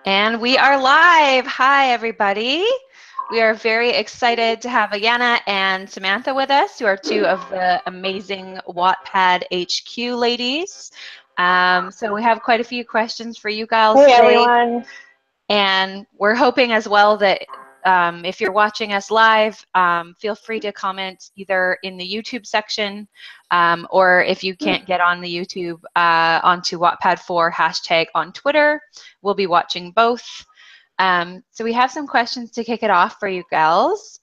And we are live. Hi, everybody. We are very excited to have Ayana and Samantha with us, who are two of the amazing Wattpad HQ ladies. So we have quite a few questions for you girls Hey, today. everyone. And we're hoping as well that if you're watching us live, feel free to comment either in the YouTube section or if you can't get on the YouTube, onto Wattpad4 hashtag on Twitter. We'll be watching both. So we have some questions to kick it off for you gals.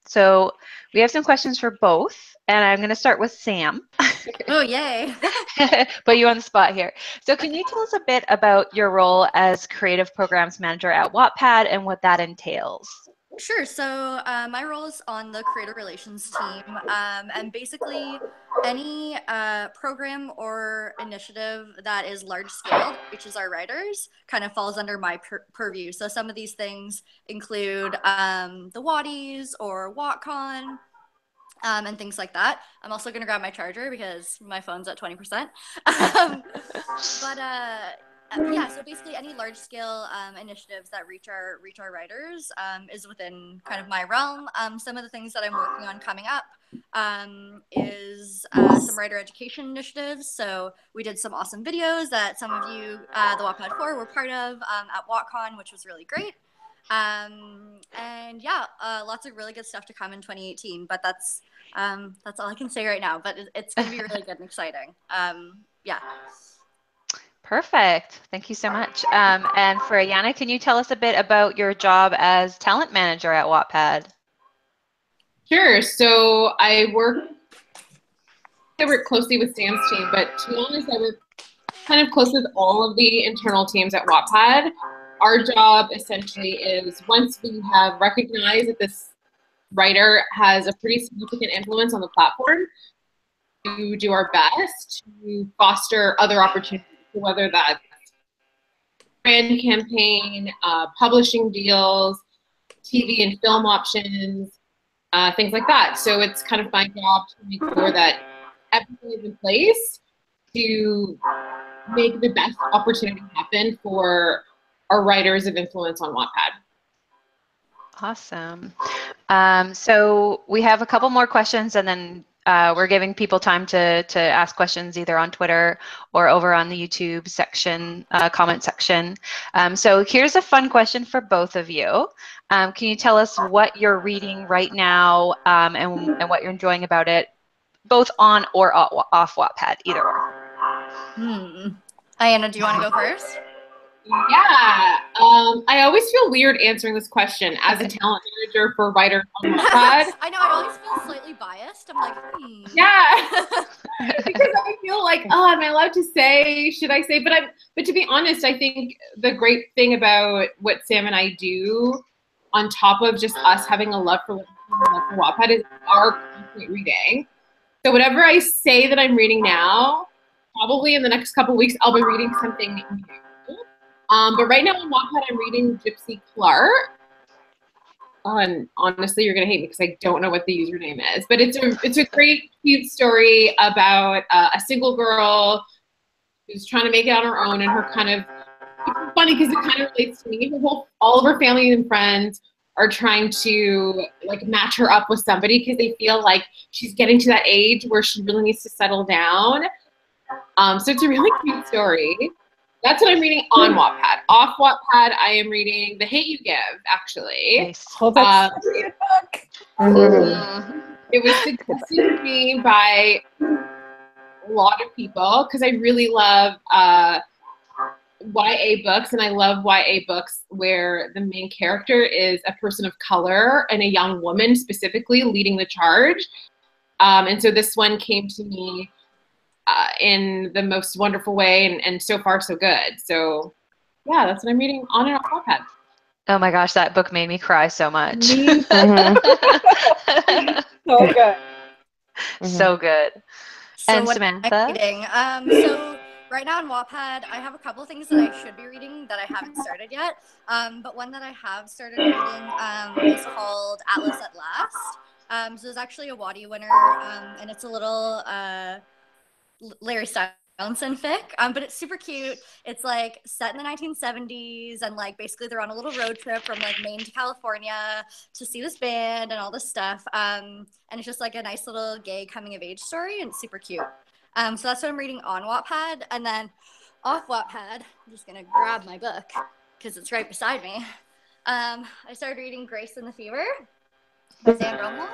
So we have some questions for both, and I'm going to start with Sam. Oh, yay. Put you on the spot here. So can you tell us a bit about your role as creative programs manager at Wattpad and what that entails? Sure. So my role is on the creator relations team, and basically any program or initiative that is large scale, which is our writers, kind of falls under my purview. So some of these things include the Watties or WattCon. And things like that. I'm also going to grab my charger because my phone's at 20%. Yeah, so basically any large scale initiatives that reach our writers is within kind of my realm. Some of the things that I'm working on coming up is some writer education initiatives. So we did some awesome videos that some of you, the Wattpad4, were part of at WattCon, which was really great. And yeah, lots of really good stuff to come in 2018, but that's all I can say right now, but it's going to be really good and exciting. Yeah. Perfect. Thank you so much. And for Ayana, can you tell us a bit about your job as talent manager at Wattpad? Sure. So I work closely with Sam's team, but to be honest, I work kind of close with all of the internal teams at Wattpad. Our job essentially is, once we have recognized that this writer has a pretty significant influence on the platform, to do our best to foster other opportunities, whether that's brand campaign, publishing deals, TV and film options, things like that. So it's kind of my job to make sure that everything is in place to make the best opportunity happen for our writers of influence on Wattpad. Awesome. So we have a couple more questions, and then we're giving people time to ask questions either on Twitter or over on the YouTube section, comment section. So here's a fun question for both of you. Can you tell us what you're reading right now and what you're enjoying about it, both on or off Wattpad, either or? Ayana, do you want to go first? Yeah, I always feel weird answering this question as a talent manager for writers on Wattpad. I know, I always feel slightly biased. I'm like, Yeah, because I feel like, oh, am I allowed to say? Should I say? But to be honest, I think the great thing about what Sam and I do, on top of just us having a love for Wattpad, is our constant reading. So whatever I say that I'm reading now, probably in the next couple of weeks, I'll be reading something new. But right now on Wattpad, I'm reading Gypsy Clark. And honestly, you're gonna hate me because I don't know what the username is. But it's a great, cute story about a single girl who's trying to make it on her own, and her kind of, it's funny because it kind of relates to me. All of her family and friends are trying to like match her up with somebody because they feel like she's getting to that age where she really needs to settle down. So it's a really cute story. That's what I'm reading on Wattpad. Off Wattpad, I am reading The Hate You Give, actually. Nice. Oh, that's a good book. It was suggested to me by a lot of people because I really love YA books, and I love YA books where the main character is a person of color and a young woman specifically leading the charge. And so this one came to me in the most wonderful way, and so far so good. So yeah, that's what I'm reading on and off Wattpad. Oh my gosh, that book made me cry so much. So good. So good. So And what Samantha? I'm reading. So right now on Wattpad, I have a couple of things that I should be reading that I haven't started yet. But one that I have started reading is called Atlas at Last. So it's actually a Wattie winner, and it's a little Larry Style fic, but it's super cute. It's like set in the 1970s, and like basically they're on a little road trip from like Maine to California to see this band and all this stuff. And it's just like a nice little gay coming of age story, and it's super cute. So that's what I'm reading on Wattpad, and then off Wattpad, I'm just gonna grab my book because it's right beside me. I started reading Grace and the Fever by Sam Romoff.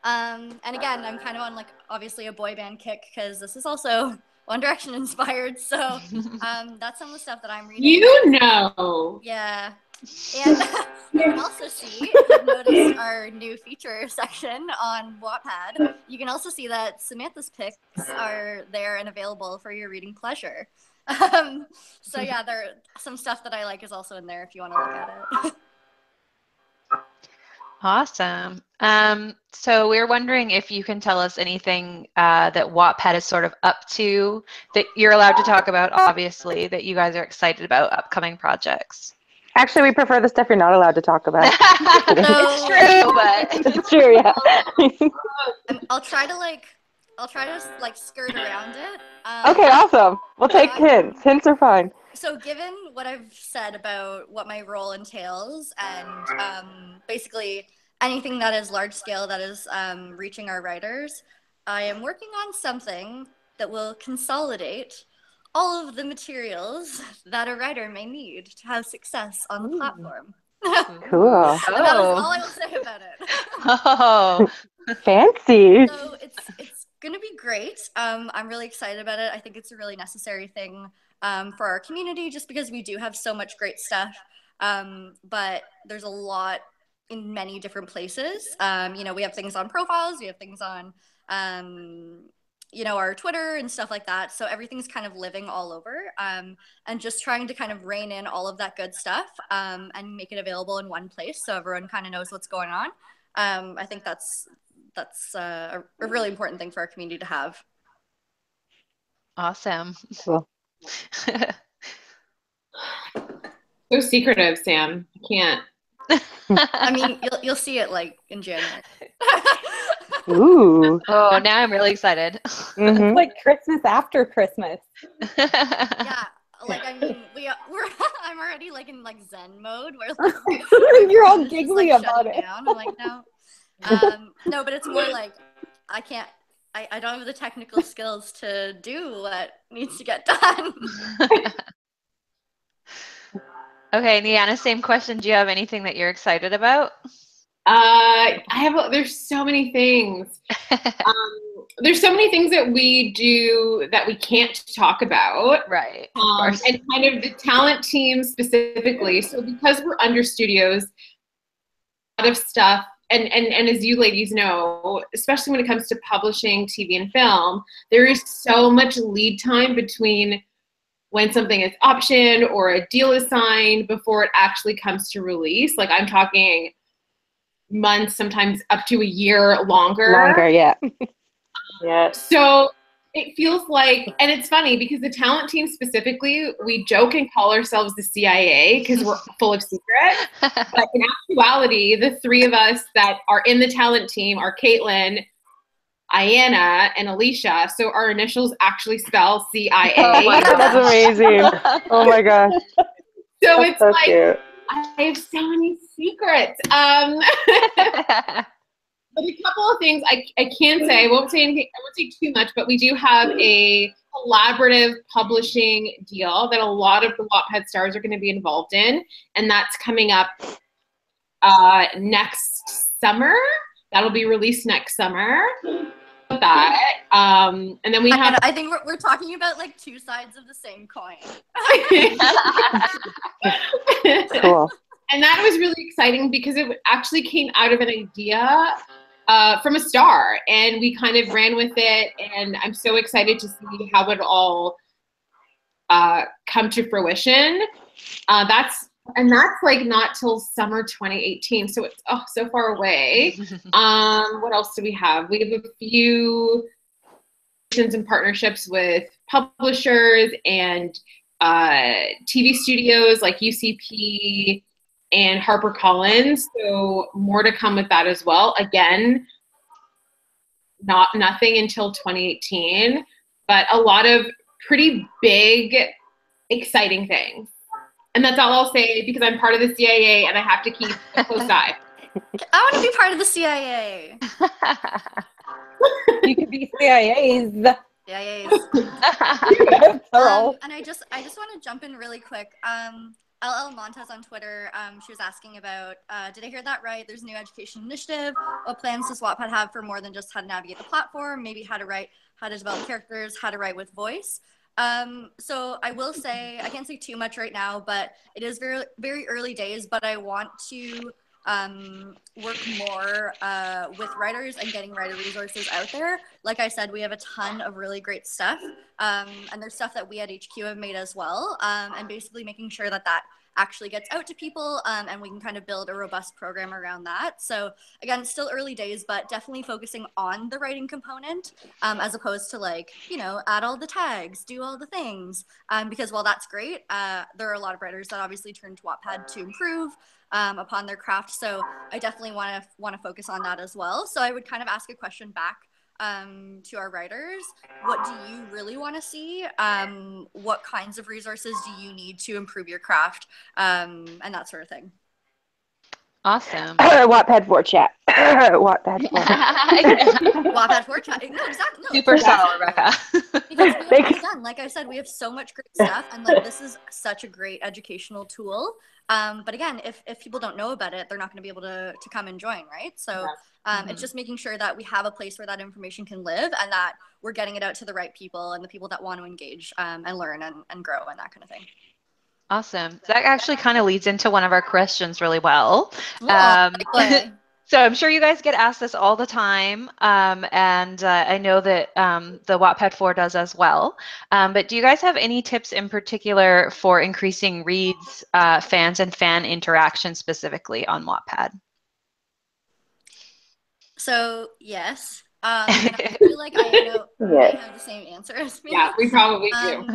And again, I'm kind of on like obviously a boy band kick because this is also One Direction inspired. So that's some of the stuff that I'm reading. You know. Yeah. And you can also see, if you've noticed our new feature section on Wattpad, you can also see that Samantha's picks are there and available for your reading pleasure. So yeah, some stuff that I like is also in there if you want to look at it. Awesome. So we're wondering if you can tell us anything that Wattpad is sort of up to that you're allowed to talk about, obviously, that you guys are excited about upcoming projects. Actually, we prefer the stuff you're not allowed to talk about. It's true, but It's true, yeah. I'll try to skirt around it. Okay, awesome. We'll take hints. Hints are fine. So given what I've said about what my role entails and basically anything that is large scale that is reaching our writers, I am working on something that will consolidate all of the materials that a writer may need to have success on the platform. Cool. And that is all I will say about it. Oh, Fancy. So it's gonna be great. I'm really excited about it. I think it's a really necessary thing for our community, just because we do have so much great stuff. But there's a lot in many different places. You know, we have things on profiles, we have things on you know, our Twitter and stuff like that. So everything's kind of living all over, and just trying to kind of rein in all of that good stuff and make it available in one place so everyone kind of knows what's going on. I think that's a really important thing for our community to have. awesome. Cool. So secretive, Sam. I can't. I mean, you'll see it like in January. Ooh. Oh, now I'm really excited. Mm-hmm. It's like Christmas after Christmas. Yeah, like I mean, I'm already like in like Zen mode where like You're all just, giggly like, about shutting it. down. I'm like, no, no, but it's more like I can't. I don't have the technical skills to do what needs to get done. Okay, Niana, same question. Do you have anything that you're excited about? There's so many things. There's so many things that we do that we can't talk about. Right, of course. And kind of the talent team specifically. So because we're under studios, a lot of stuff, and as you ladies know, especially when it comes to publishing TV and film, there is so much lead time between when something is optioned or a deal is signed before it actually comes to release. Like I'm talking months, sometimes up to a year longer. Longer, yeah. Yeah. So it feels like, and it's funny because the talent team specifically, we joke and call ourselves the CIA because we're full of secrets. But in actuality, the three of us that are in the talent team are Caitlin, Ayanna, and Alicia. So our initials actually spell CIA. Oh my God. That's amazing. Oh my gosh. So That's it's so like, cute. I have so many secrets. But a couple of things I can say, I won't say anything, I won't say too much, but we do have a collaborative publishing deal that a lot of the Wattpad stars are going to be involved in, and that's coming up next summer. That'll be released next summer. That and then we have. I think we're talking about like two sides of the same coin. Cool. And that was really exciting because it actually came out of an idea from a star, and we kind of ran with it, and I'm so excited to see how it all come to fruition. That's like not till summer 2018, so it's so far away. What else do we have? We have a few and partnerships with publishers and TV studios like UCP and HarperCollins, so more to come with that as well. Again, nothing until 2018, but a lot of pretty big, exciting things. And that's all I'll say because I'm part of the CIA and I have to keep a close eye. I want to be part of the CIA. You could be CIA's. CIAs. Plural. And I just want to jump in really quick. LL Montez on Twitter, she was asking about, did I hear that right? There's a new education initiative. What plans does Wattpad have for more than just how to navigate the platform? Maybe how to write, how to develop characters, how to write with voice. So I will say, I can't say too much right now, but it is very, very early days, but I want to work more with writers and getting writer resources out there. Like I said, we have a ton of really great stuff, and there's stuff that we at HQ have made as well, and basically making sure that that actually gets out to people, and we can kind of build a robust program around that. So again, it's still early days, but definitely focusing on the writing component, as opposed to like, you know, add all the tags, do all the things, because while that's great, there are a lot of writers that obviously turn to Wattpad to improve upon their craft. So I definitely want to focus on that as well. So I would kind of ask a question back to our writers. What do you really want to see? What kinds of resources do you need to improve your craft? And that sort of thing. Awesome. Wattpad4 chat. Wattpad4. Wattpad4 chat. No, exactly. No, Super subtle, Rebecca. because we have, again, like I said, we have so much great stuff, and like this is such a great educational tool. But again, if people don't know about it, they're not going to be able to come and join, right? So it's just making sure that we have a place where that information can live, and that we're getting it out to the right people and the people that want to engage and learn and grow and that kind of thing. Awesome. That actually kind of leads into one of our questions really well. So I'm sure you guys get asked this all the time, and I know that the Wattpad4 does as well. But do you guys have any tips in particular for increasing reads, fans, and fan interaction specifically on Wattpad? So yes, and I feel like I know I have the same answer as me. Yeah, we probably do.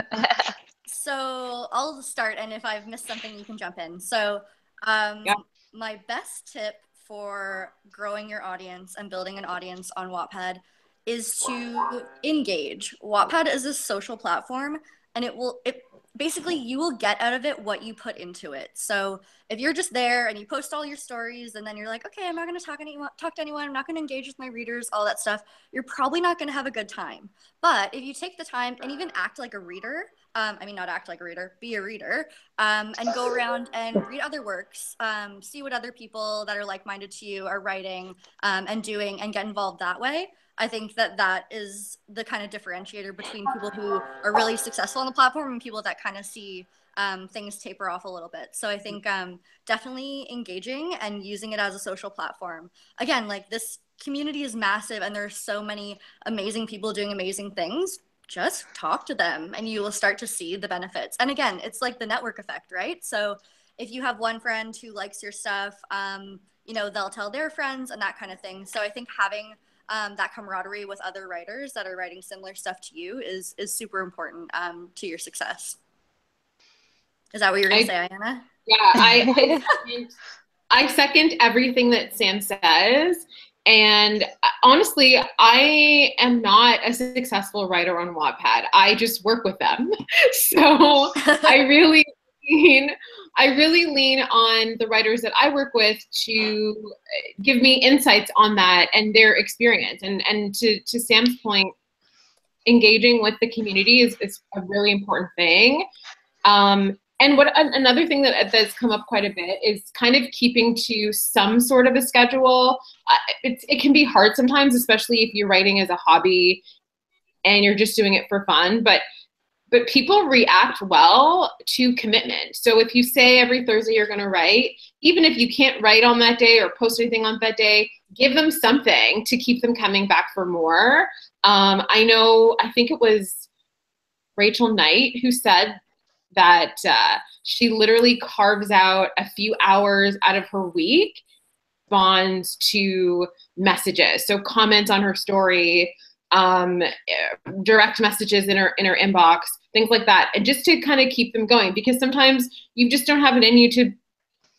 So I'll start, and if I've missed something, you can jump in. So my best tip for growing your audience and building an audience on Wattpad is to engage. Wattpad is a social platform, and basically you will get out of it what you put into it. So if you're just there and you post all your stories and then you're like, okay, I'm not going to talk to anyone, I'm not going to engage with my readers, all that stuff, you're probably not going to have a good time. But if you take the time and even act like a reader, not act like a reader, be a reader, and go around and read other works, see what other people that are like-minded to you are writing and doing, and get involved that way. I think that is the kind of differentiator between people who are really successful on the platform and people that kind of see things taper off a little bit. So I think definitely engaging and using it as a social platform. Again, like this community is massive and there's so many amazing people doing amazing things. Just talk to them and you will start to see the benefits. And again, it's like the network effect, right? So if you have one friend who likes your stuff, they'll tell their friends and that kind of thing. So I think having that camaraderie with other writers that are writing similar stuff to you is super important to your success. Is that what you're going to say, Ayanna? Yeah, I second everything that Sam says. And honestly, I am not a successful writer on Wattpad. I just work with them. So I really lean on the writers that I work with to give me insights on that and their experience. And to Sam's point, engaging with the community is a really important thing. And another thing that's come up quite a bit is kind of keeping to some sort of a schedule. It can be hard sometimes, especially if you're writing as a hobby and you're just doing it for fun. But people react well to commitment. So if you say every Thursday you're going to write, even if you can't write on that day or post anything on that day, give them something to keep them coming back for more. I think it was Rachel Knight who said that she literally carves out a few hours out of her week, responds to messages. So comments on her story, direct messages in her inbox, things like that. And just to kind of keep them going, because sometimes you just don't have it in you to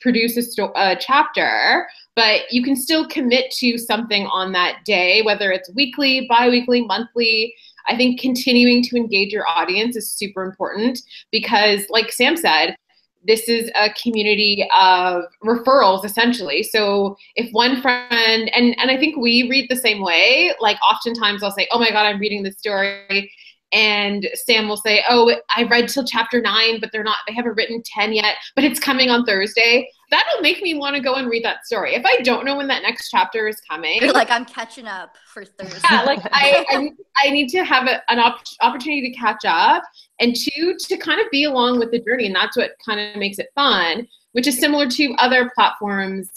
produce a chapter, but you can still commit to something on that day, whether it's weekly, bi-weekly, monthly. I think continuing to engage your audience is super important because, like Sam said, this is a community of referrals, essentially. So if one friend, and I think we read the same way, like oftentimes I'll say, oh my God, I'm reading this story. And Sam will say, oh, I read till chapter 9, but they haven't written 10 yet, but it's coming on Thursday. That'll make me want to go and read that story. If I don't know when that next chapter is coming. You're like, I'm catching up for Thursday. Yeah, like I need to have an opportunity to catch up, and two, to kind of be along with the journey. And that's what kind of makes it fun, which is similar to other platforms.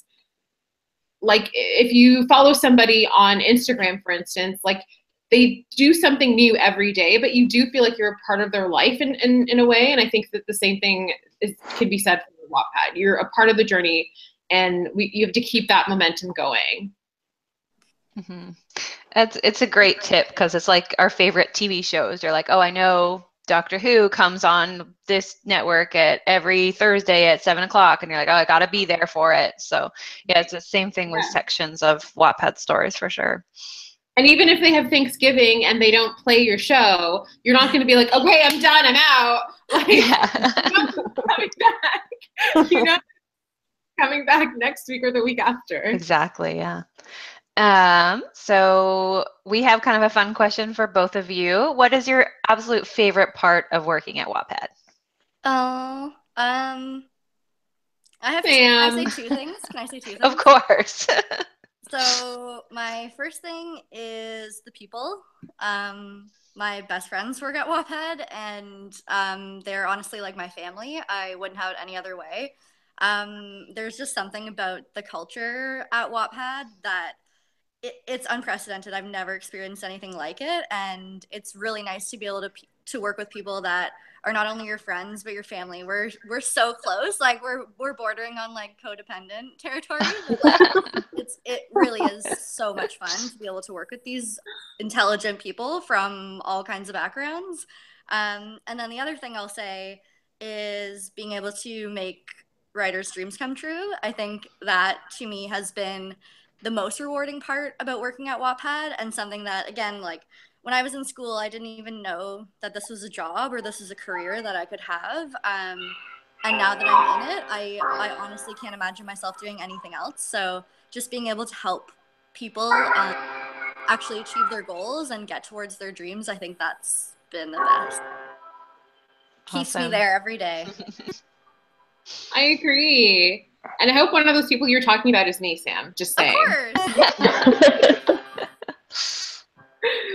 Like if you follow somebody on Instagram, for instance, like they do something new every day, but you do feel like you're a part of their life in a way. And I think that the same thing could be said for Wattpad. You're a part of the journey, and you have to keep that momentum going. Mm-hmm. It's a great tip because it's like our favorite TV shows. You're like, oh, I know Doctor Who comes on this network at every Thursday at 7 o'clock, and you're like, oh, I got to be there for it. So yeah, it's the same thing with sections of Wattpad stories for sure. And even if they have Thanksgiving and they don't play your show, you're not going to be like, okay, I'm done, I'm out. Like, coming back, coming back next week or the week after. Exactly, yeah. So we have kind of a fun question for both of you. What is your absolute favorite part of working at Wattpad? Oh, I have to, can I say two things? Can I say two things? Of course. So my first thing is the people. My best friends work at Wattpad, and they're honestly like my family. I wouldn't have it any other way. There's just something about the culture at Wattpad that it's unprecedented. I've never experienced anything like it, and it's really nice to be able to work with people that are not only your friends but your family. We're so close, like we're bordering on like codependent territory. But, like, it really is so much fun to be able to work with these intelligent people from all kinds of backgrounds. And then the other thing I'll say is being able to make writers' dreams come true. I think that to me has been the most rewarding part about working at Wattpad, and something that, again, like when I was in school, I didn't even know that this was a job or this is a career that I could have. And now that I'm in it, I honestly can't imagine myself doing anything else. So just being able to help people actually achieve their goals and get towards their dreams, I think that's been the best. Keeps me there every day. I agree. And I hope one of those people you're talking about is me, Sam. Just saying. Of course.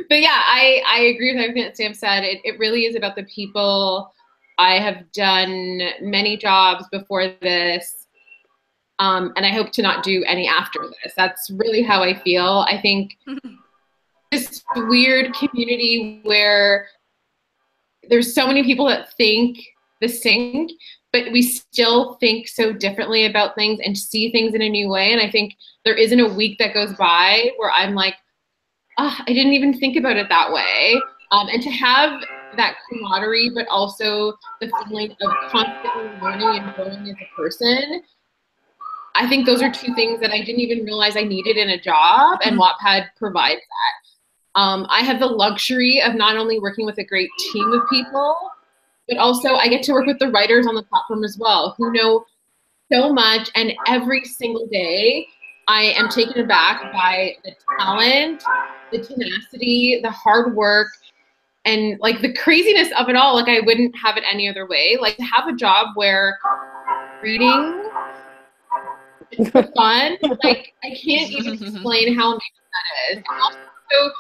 But yeah, I agree with everything that Sam said. It really is about the people. I have done many jobs before this, and I hope to not do any after this. That's really how I feel. I think this weird community where there's so many people that think the same, but we still think so differently about things and see things in a new way. And I think there isn't a week that goes by where I'm like, oh, I didn't even think about it that way. And to have that camaraderie, but also the feeling of constantly learning and growing as a person, I think those are two things that I didn't even realize I needed in a job, and Wattpad provides that. I have the luxury of not only working with a great team of people, but also I get to work with the writers on the platform as well, who know so much, and every single day I am taken aback by the talent, the tenacity, the hard work, and like the craziness of it all. Like I wouldn't have it any other way. Like to have a job where reading is so fun, like I can't even explain how amazing that is. And also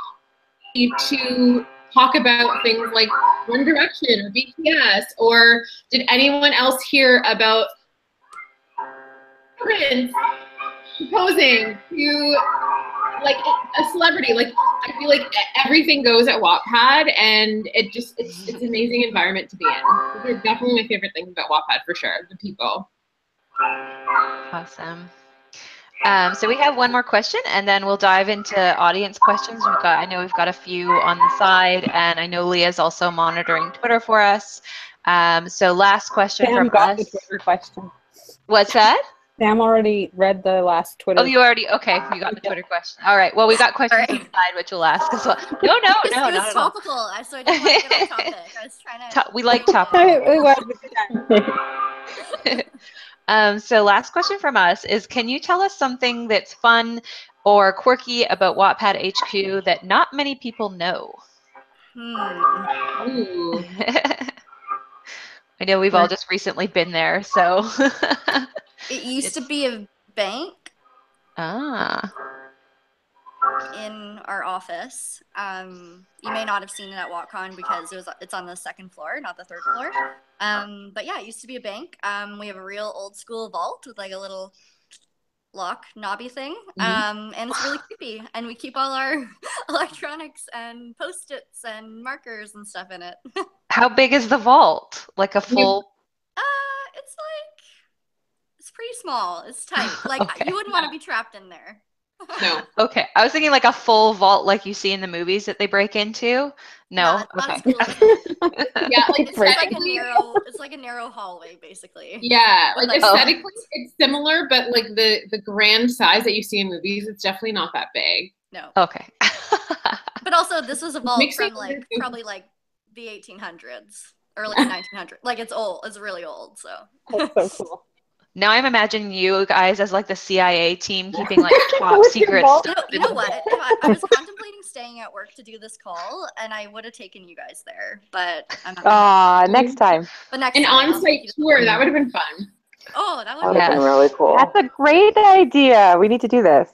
need to talk about things like One Direction or BTS, or did anyone else hear about Prince proposing to like a celebrity? Like I feel like everything goes at Wattpad, and it's an amazing environment to be in. Those are definitely my favorite things about Wattpad for sure, the people. Awesome. So we have one more question, and then we'll dive into audience questions. I know we've got a few on the side, and I know Leah's also monitoring Twitter for us. So last question Sam from got us. the Twitter question. What's that? Sam already read the last Twitter. Oh, you already, okay, you got the Twitter question. All right, well, we got questions All right. inside, which we'll ask as well. No, It was not at all. topical, so I didn't want to get off topic. I was trying to. We like It topical. was. So last question from us is, can you tell us something that's fun or quirky about Wattpad HQ that not many people know? Ooh. I know we've all just recently been there, so. It used to be a bank Ah. in our office. You may not have seen it at WatCon because it's on the second floor, not the third floor. But yeah, it used to be a bank. We have a real old school vault with like a little lock knobby thing, and it's really creepy. And we keep all our electronics and post-its and markers and stuff in it. How big is the vault? Like a full? It's pretty small. It's tight. Like Okay. you wouldn't want to be trapped in there. No. Okay, I was thinking like a full vault like you see in the movies that they break into. No, it's not as okay. cool as that. Yeah, like It's like a aesthetically, narrow hallway, basically. yeah, like Like- aesthetically, it's similar, but like the grand size that you see in movies, it's definitely not that big. No. Okay. But also, this was a vault Makes me from like wonder- probably like the 1800s, early 1900s. Like it's old. It's really old. So. That's so cool. Now I'm imagining you guys as like the CIA team keeping like top With your secret vault. stuff. You know what? I was contemplating staying at work to do this call, and I would have taken you guys there, but I'm not. Next time. But next An time, I'll take on-site you to- tour, that would have been fun. Oh, that That would would be have been Yes. really cool. That's That's a great idea. We need to do this.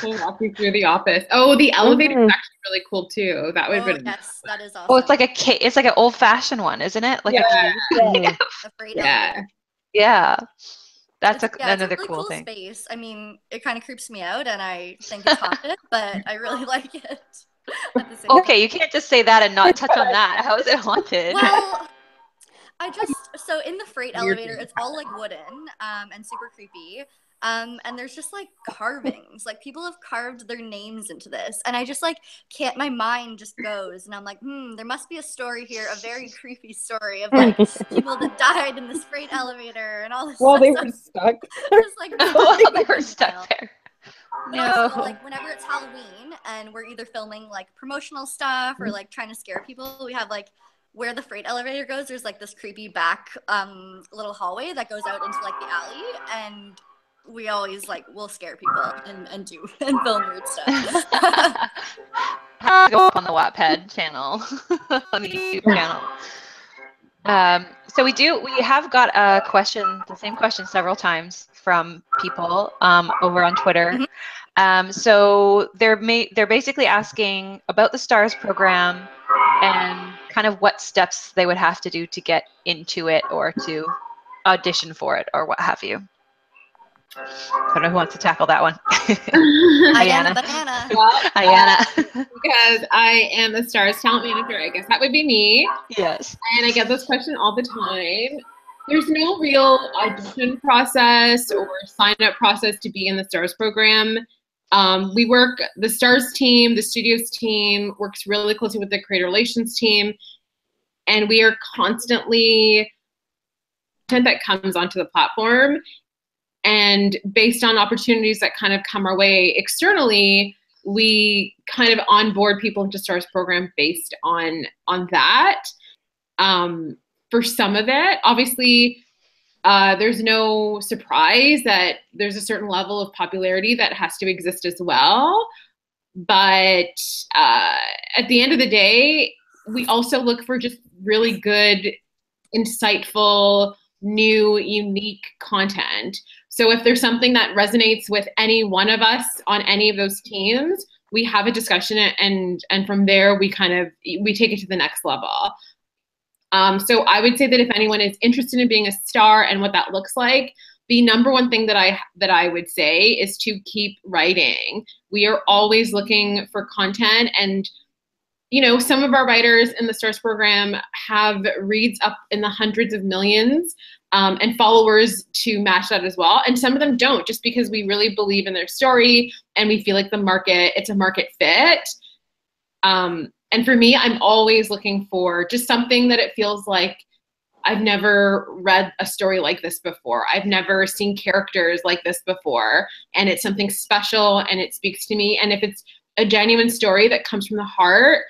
We'll walk you through the office. Oh, the elevator is Mhm. actually really cool too. That would have Oh, been yes, that is awesome. Oh, it's like it's like an old-fashioned one, isn't it? Like Yeah. a freight Yeah. elevator. Yeah. That's It's another a really cool thing. space. I mean, it kind of creeps me out, and I think it's haunted, but I really like it. At the same Okay, you can't just say that and not touch on that. How is it haunted? Well, so in the freight Weird elevator, thing. it's all like wooden, and super creepy. And there's just like carvings. Like people have carved their names into this. And I just like can't, my mind just goes. And I'm like, there must be a story here, a very creepy story of like people that died in this freight elevator and all this Well, stuff. they were stuck. Just like Oh, they were stuck there. But No. also, like whenever it's Halloween and we're either filming like promotional stuff or like trying to scare people, we have like where the freight elevator goes, there's like this creepy back little hallway that goes out into like the alley, and we always like will scare people and do and film weird stuff. Go up on the Wattpad channel, on the YouTube channel. So we have got a question, the same question several times from people over on Twitter. So they're basically asking about the STARS program and kind of what steps they would have to do to get into it or to audition for it or what have you. I don't know who wants to tackle that one. Diana Ayanna. Banana. Ayanna. Because I am the STARS talent manager, I guess that would be me. Yes. And I get this question all the time. There's no real audition process or sign-up process to be in the STARS program. The STARS team, the studios team works really closely with the creator relations team, and we are constantly content that comes onto the platform. And based on opportunities that kind of come our way externally, we kind of onboard people into STARS program based on that. For some of it, obviously, there's no surprise that there's a certain level of popularity that has to exist as well. But at the end of the day, we also look for just really good, insightful, new, unique content. So if there's something that resonates with any one of us on any of those teams, we have a discussion, and from there we take it to the next level. So I would say that if anyone is interested in being a star and what that looks like, the number one thing that I would say is to keep writing. We are always looking for content, and some of our writers in the STARS program have reads up in the hundreds of millions and followers to match that as well. And some of them don't, just because we really believe in their story and we feel like it's a market fit. And for me, I'm always looking for just something that it feels like I've never read a story like this before. I've never seen characters like this before. And it's something special and it speaks to me. And if it's a genuine story that comes from the heart,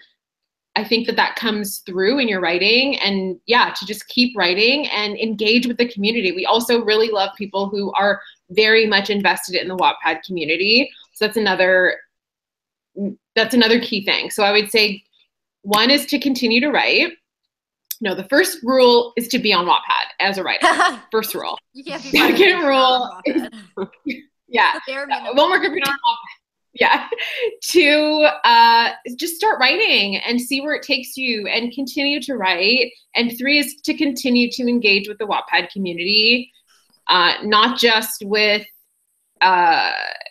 I think that comes through in your writing. And yeah, to just keep writing and engage with the community. We also really love people who are very much invested in the Wattpad community. So that's another key thing. So I would say one is to continue to write. No, the first rule is to be on Wattpad as a writer. First rule. You can't be Second rule is, yeah, one more good on Wattpad. Yeah. Two, just start writing and see where it takes you and continue to write. And three is to continue to engage with the Wattpad community, not just with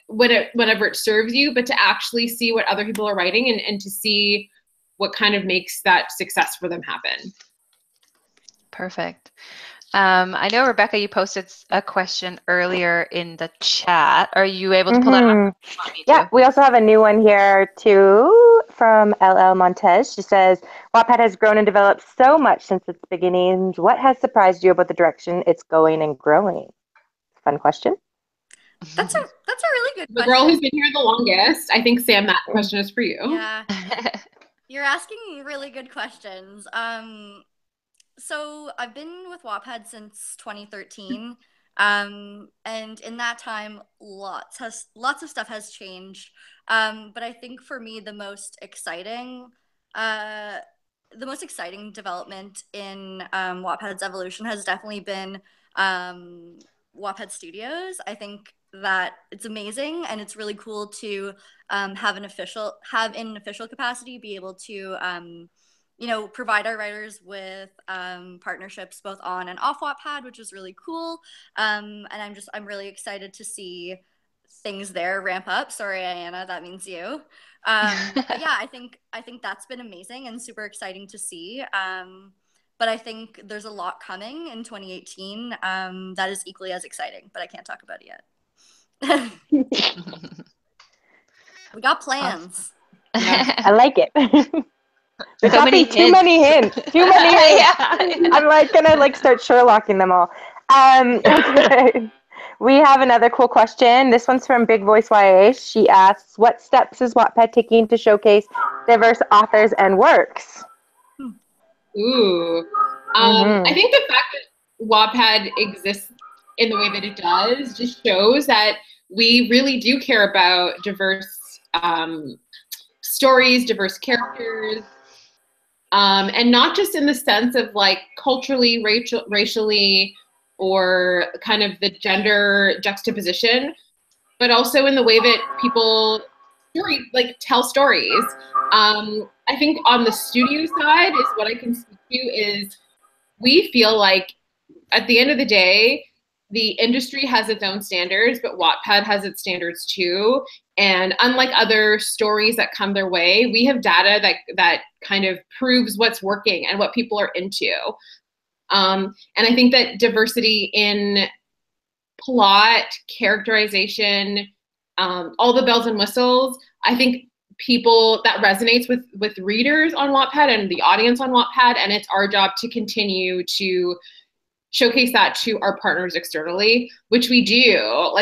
whenever it serves you, but to actually see what other people are writing and to see what kind of makes that success for them happen. Perfect. I know, Rebecca, you posted a question earlier in the chat. Are you able to pull that up? Yeah, we also have a new one here too from LL Montez. She says, Wattpad has grown and developed so much since its beginnings. What has surprised you about the direction it's going and growing? Fun question. That's a really good question. The girl who's been here the longest. I think, Sam, that question is for you. Yeah. You're asking really good questions. So I've been with Wattpad since 2013, and in that time, lots of stuff has changed. But I think for me, the most exciting development in Wattpad's evolution has definitely been Wattpad Studios. I think that it's amazing, and it's really cool to have in an official capacity be able to provide our writers with partnerships both on and off Wattpad, which is really cool. And I'm really excited to see things there ramp up. Sorry, Ayanna, that means you. But yeah, I think that's been amazing and super exciting to see. But I think there's a lot coming in 2018 that is equally as exciting, but I can't talk about it yet. We got plans. I like it. There's So many too many hints. Too many hints. I'm gonna start Sherlocking them all. Okay. We have another cool question. This one's from Big Voice YA. She asks, what steps is Wattpad taking to showcase diverse authors and works? Ooh. I think the fact that Wattpad exists in the way that it does just shows that we really do care about diverse stories, diverse characters, and not just in the sense of culturally, racially, or kind of the gender juxtaposition, but also in the way that people tell stories. I think on the studio side is what I can speak to is we feel like at the end of the day, the industry has its own standards, but Wattpad has its standards too. And unlike other stories that come their way, we have data that kind of proves what's working and what people are into. And I think that diversity in plot, characterization, all the bells and whistles, I think that resonates with readers on Wattpad and the audience on Wattpad, and it's our job to continue to showcase that to our partners externally, which we do.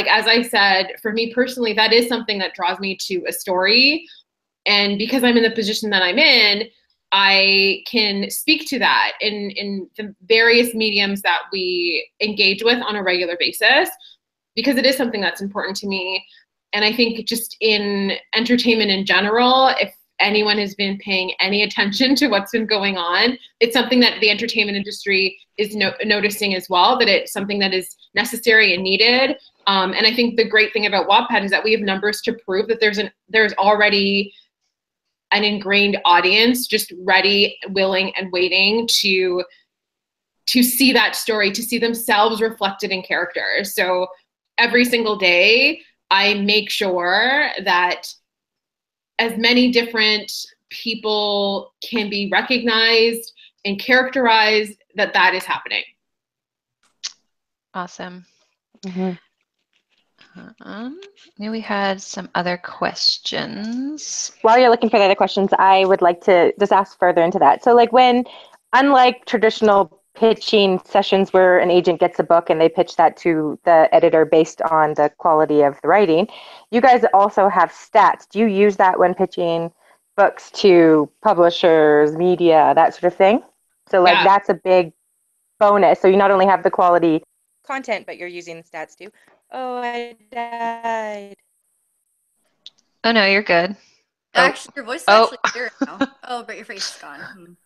As I said, for me personally, that is something that draws me to a story. And because I'm in the position that I'm in, I can speak to that in the various mediums that we engage with on a regular basis, because it is something that's important to me. And I think just in entertainment in general, if anyone has been paying any attention to what's been going on, it's something that the entertainment industry is noticing as well, that it's something that is necessary and needed. And I think the great thing about Wattpad is that we have numbers to prove that there's already an ingrained audience just ready, willing, and waiting to see that story, to see themselves reflected in characters. So every single day, I make sure that as many different people can be recognized and characterized, that is happening. Awesome. Maybe we had some other questions. While you're looking for the other questions, I would like to just ask further into that. So when, unlike traditional pitching sessions where an agent gets a book and they pitch that to the editor based on the quality of the writing. You guys also have stats. Do you use that when pitching books to publishers, media, that sort of thing? So like that's a big bonus. So you not only have the quality content, but you're using the stats too. Oh, I died. Oh no, you're good. Actually, your voice is actually clear now. Oh, but your face is gone.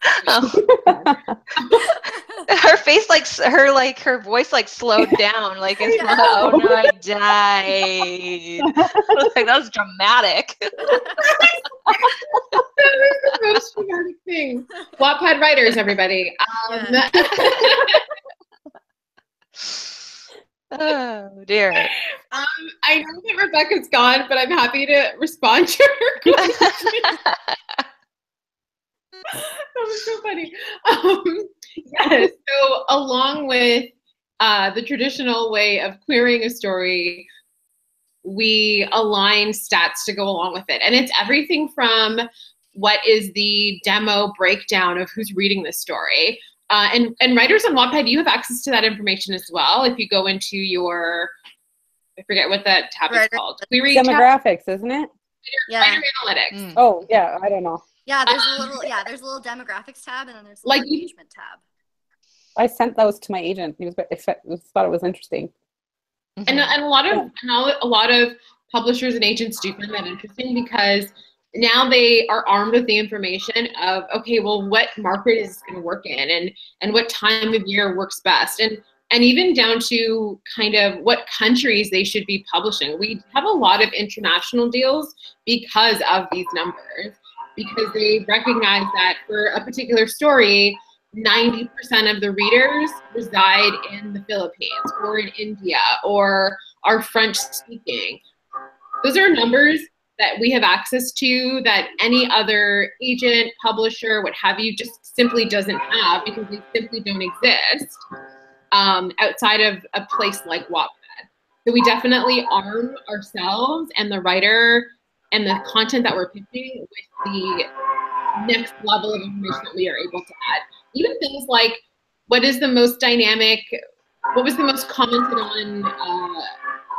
Her face, her voice like slowed down. Like it's oh no, I died. Like that was dramatic. That was the most dramatic thing. Wattpad writers, everybody. Oh dear. I know that Rebecca's gone, but I'm happy to respond to her question. That was so funny. Yes, so along with the traditional way of querying a story, we align stats to go along with it. And it's everything from what is the demo breakdown of who's reading the story. And writers on Wattpad, you have access to that information as well. If you go into your, I forget what that tab is called. Demographics, isn't it? Writer analytics. Oh, yeah, I don't know. Yeah, there's a little demographics tab, and then there's a little engagement tab. I sent those to my agent. He thought it was interesting. And a lot of publishers and agents do find that interesting because now they are armed with the information of, okay, well, what market is this going to work in, and what time of year works best, and even down to kind of what countries they should be publishing. We have a lot of international deals because of these numbers, because they recognize that for a particular story, 90% of the readers reside in the Philippines or in India or are French speaking. Those are numbers that we have access to that any other agent, publisher, what have you, just simply doesn't have because they simply don't exist outside of a place like Wattpad. So we definitely arm ourselves and the writer and the content that we're pitching with the next level of information that we are able to add. Even things like what is the most dynamic, what was the most commented on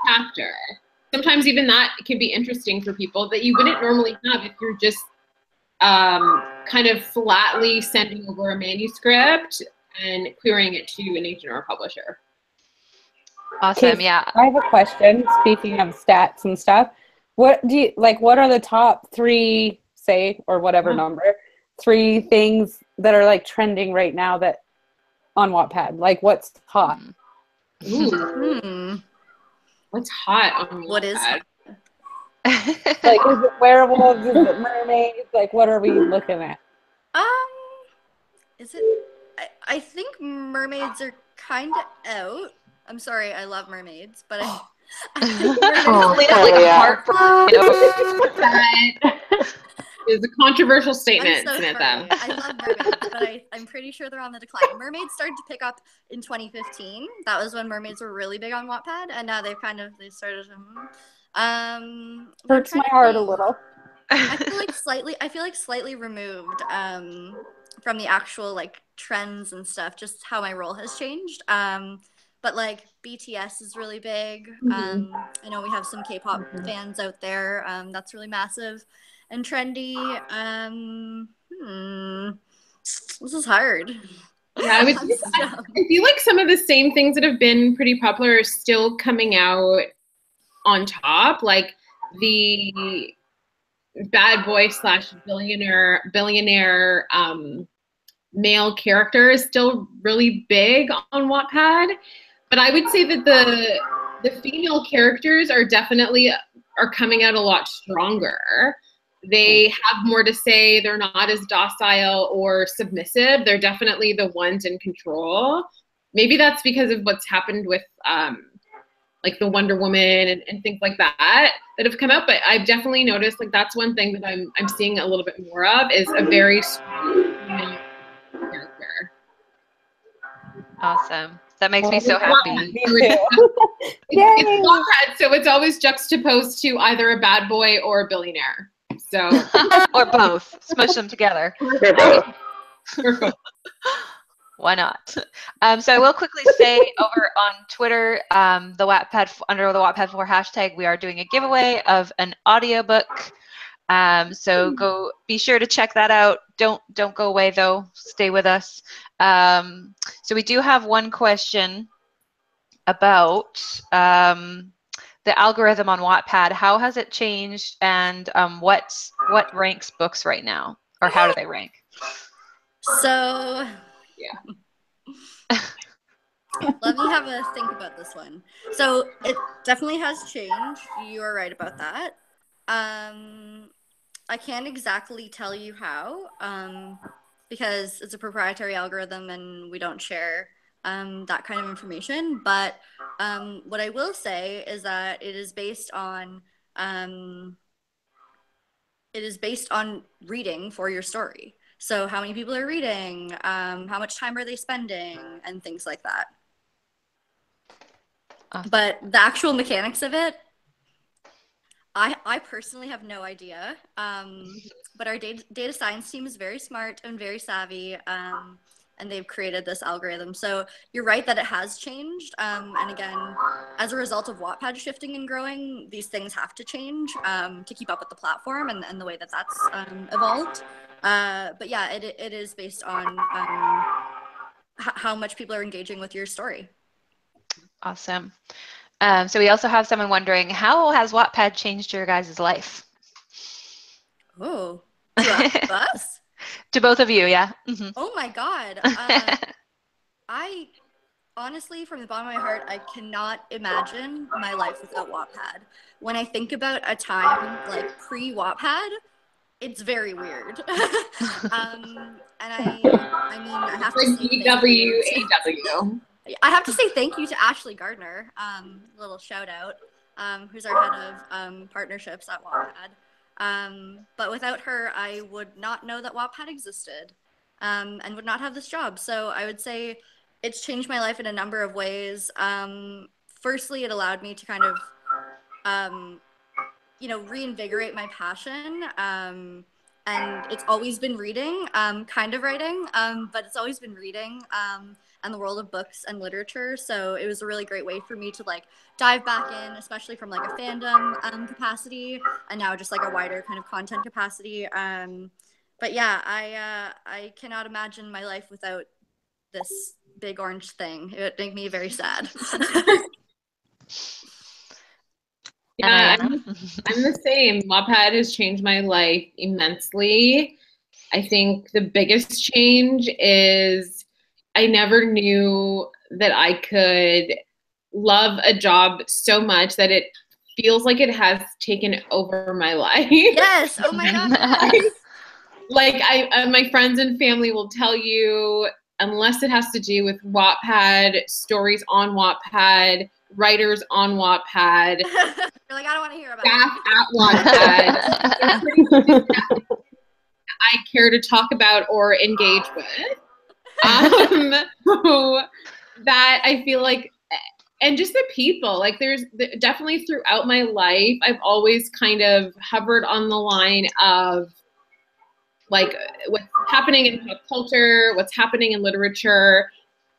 chapter. Sometimes even that can be interesting for people that you wouldn't normally have if you're just kind of flatly sending over a manuscript and querying it to an agent or a publisher. Awesome, yeah. I have a question, speaking of stats and stuff. What are the top 3, say, or whatever number, 3 things that are like trending right now that on Wattpad? Like what's hot? Ooh. What's hot on Wattpad? What is hot? Like, is it werewolves? Is it mermaids? Like, what are we looking at? Is it? I think mermaids are kind of out. I'm sorry, I love mermaids, but I think is a controversial statement, so Samantha. I love mermaids, but I'm pretty sure they're on the decline. Mermaids started to pick up in 2015. That was when mermaids were really big on Wattpad, and now they started. Hurts my heart a little. I feel like slightly removed from the actual like trends and stuff. Just how my role has changed. But like BTS is really big. I know we have some K-pop fans out there. That's really massive and trendy. This is hard. Yeah, I feel like some of the same things that have been pretty popular are still coming out on top. Like the bad boy / billionaire male character is still really big on Wattpad. But I would say that the female characters are definitely coming out a lot stronger. They have more to say. They're not as docile or submissive. They're definitely the ones in control. Maybe that's because of what's happened with like the Wonder Woman and things like that have come out. But I've definitely noticed like that's one thing that I'm seeing a little bit more of is a very strong female character. Awesome. That makes me so happy. It's Wattpad, so it's always juxtaposed to either a bad boy or a billionaire. So or both. Smush them together. Why not? So I will quickly say over on Twitter, under the Wattpad4 hashtag, we are doing a giveaway of an audiobook. So be sure to check that out. Don't go away though. Stay with us. So we do have one question about the algorithm on Wattpad. How has it changed, and what ranks books right now, or how do they rank? So Yeah. let me have a think about this one. So it definitely has changed. You are right about that. I can't exactly tell you how, because it's a proprietary algorithm and we don't share that kind of information. But what I will say is that it is based on reading for your story. So how many people are reading, how much time are they spending, and things like that. Awesome. But the actual mechanics of it, I personally have no idea. But our data science team is very smart and very savvy, and they've created this algorithm. So you're right that it has changed. And again, as a result of Wattpad shifting and growing, these things have to change to keep up with the platform and the way that that's evolved. But yeah, it is based on how much people are engaging with your story. Awesome. So we also have someone wondering, how has Wattpad changed your guys' life? Oh, to us? To both of you, yeah. Mm-hmm. Oh my God. I honestly, from the bottom of my heart, I cannot imagine my life without Wattpad. When I think about a time like pre-Wattpad, it's very weird. And I mean, I have to say EWAW. I have to say thank you to Ashley Gardner, little shout out, who's our head of partnerships at Wattpad. But without her, I would not know that Wattpad existed, and would not have this job. So I would say it's changed my life in a number of ways. Firstly, it allowed me to kind of, reinvigorate my passion. And it's always been reading, kind of writing, but it's always been reading and the world of books and literature. So it was a really great way for me to like dive back in, especially from like a fandom capacity, and now just like a wider kind of content capacity. But yeah, I cannot imagine my life without this big orange thing. It would make me very sad. Yeah, I'm the same. Wattpad has changed my life immensely. I think the biggest change is I never knew that I could love a job so much that it feels like it has taken over my life. Yes. Oh my God. Like my friends and family will tell you, unless it has to do with Wattpad, stories on Wattpad, writers on Wattpad. You're like, I don't want to hear about staff at Wattpad. I care to talk about or engage with. So that I feel like, and just the people, like there's definitely throughout my life, I've always kind of hovered on the line of like what's happening in pop culture, what's happening in literature,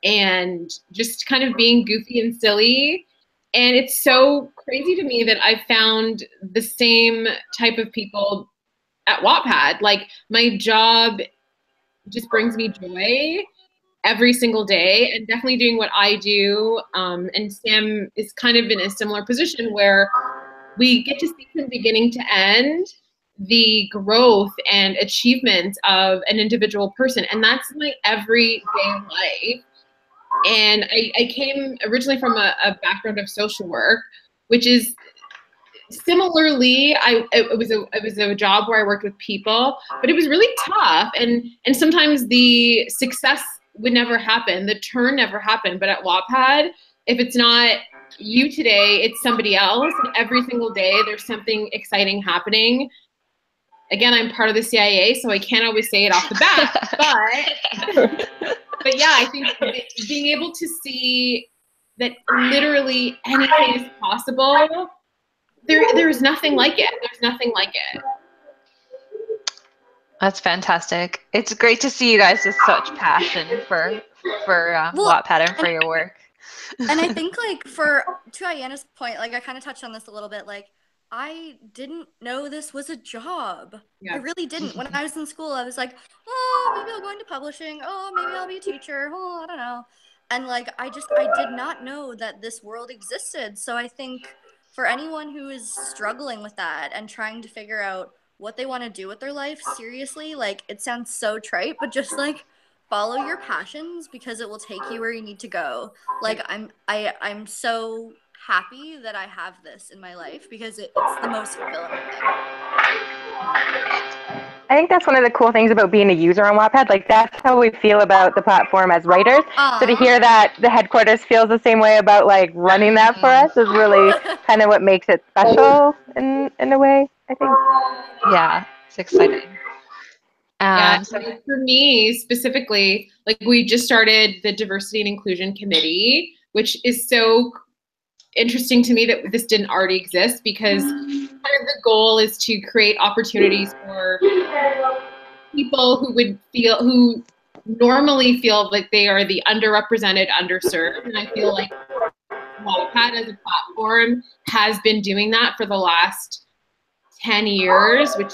and just kind of being goofy and silly. And it's so crazy to me that I found the same type of people at Wattpad. Like my job just brings me joy every single day, and definitely doing what I do. And Sam is kind of in a similar position where we get to see from beginning to end the growth and achievements of an individual person. And that's my everyday life. And I came originally from a background of social work, which is similarly, it was a job where I worked with people, but it was really tough. And sometimes the success would never happen. The turn never happened. But at Wattpad, if it's not you today, it's somebody else. And every single day there's something exciting happening. Again, I'm part of the CIA, so I can't always say it off the bat, but yeah, I think being able to see that literally anything is possible, there's nothing like it. There's nothing like it. That's fantastic. It's great to see you guys with such passion for for Wattpad and for your work. And I think, like, to Ayana's point, like, I kind of touched on this a little bit, like, I didn't know this was a job. Yeah. I really didn't. When I was in school, I was like, oh, maybe I'll go into publishing. Oh, maybe I'll be a teacher. Oh, I don't know. And, like, I did not know that this world existed. So I think for anyone who is struggling with that and trying to figure out what they want to do with their life, seriously, like, it sounds so trite, but just, like, follow your passions because it will take you where you need to go. Like, I'm so happy that I have this in my life because it's the most fulfilling thing. I think that's one of the cool things about being a user on Wattpad. Like, that's how we feel about the platform as writers. So to hear that the headquarters feels the same way about, like, running that for us is really kind of what makes it special in a way, I think. Yeah, it's exciting. So for me specifically, like, we just started the Diversity and Inclusion Committee, which is so interesting to me that this didn't already exist, because kind of the goal is to create opportunities for people who normally feel like they are the underrepresented, underserved. And I feel like Wattpad as a platform has been doing that for the last 10 years, which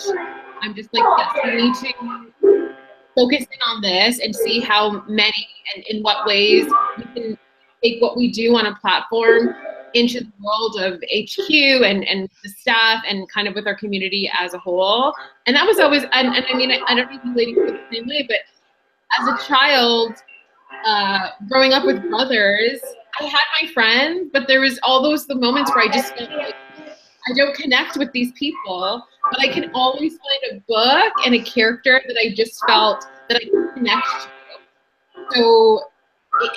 I'm just like, yes, we need to focus in on this and see how many and in what ways we can take what we do on a platform into the world of HQ and the staff and kind of with our community as a whole. And that was always, and I mean, I don't know if you ladies feel the same way, but as a child, growing up with brothers, I had my friends, but there was the moments where I just felt like I don't connect with these people, but I can always find a book and a character that I just felt that I could connect to. So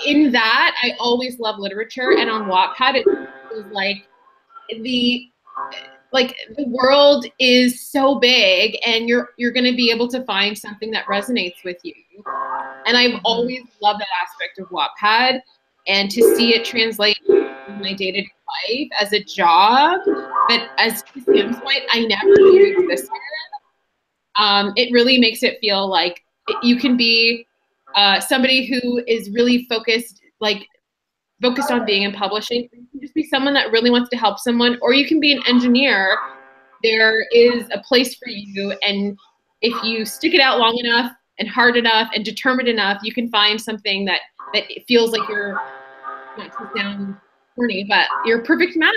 in that, I always love literature, and on Wattpad, it was like the world is so big, and you're going to be able to find something that resonates with you. And I've always loved that aspect of Wattpad, and to see it translate in my day-to-day life as a job. But as to Sam's point, I never knew it existed. It really makes it feel like you can be somebody who is really focused on being in publishing. You can just be someone that really wants to help someone, or you can be an engineer. There is a place for you, and if you stick it out long enough and hard enough and determined enough, you can find something that it feels like you're, not to sound corny, but you're a perfect match.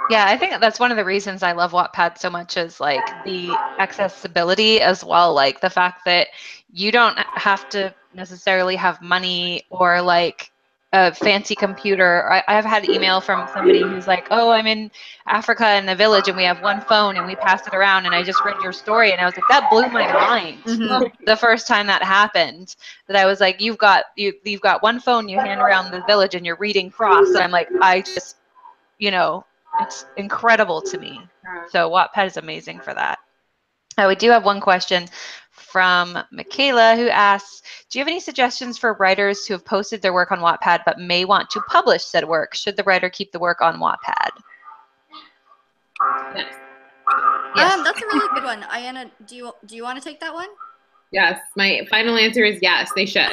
Yeah, I think that's one of the reasons I love Wattpad so much, is like the accessibility as well. Like the fact that you don't have to necessarily have money or like a fancy computer. I've had email from somebody who's like, oh, I'm in Africa in a village and we have one phone and we pass it around, and I just read your story and I was like, that blew my mind. The first time that happened, that I was like, you've got one phone you hand around the village and you're reading Frost, and I'm like, I just, it's incredible to me. So Wattpad is amazing for that. We do have one question from Michaela, who asks, do you have any suggestions for writers who have posted their work on Wattpad but may want to publish said work? Should the writer keep the work on Wattpad? Yes. That's a really good one. Ayana, do you want to take that one? Yes, my final answer is yes, they should.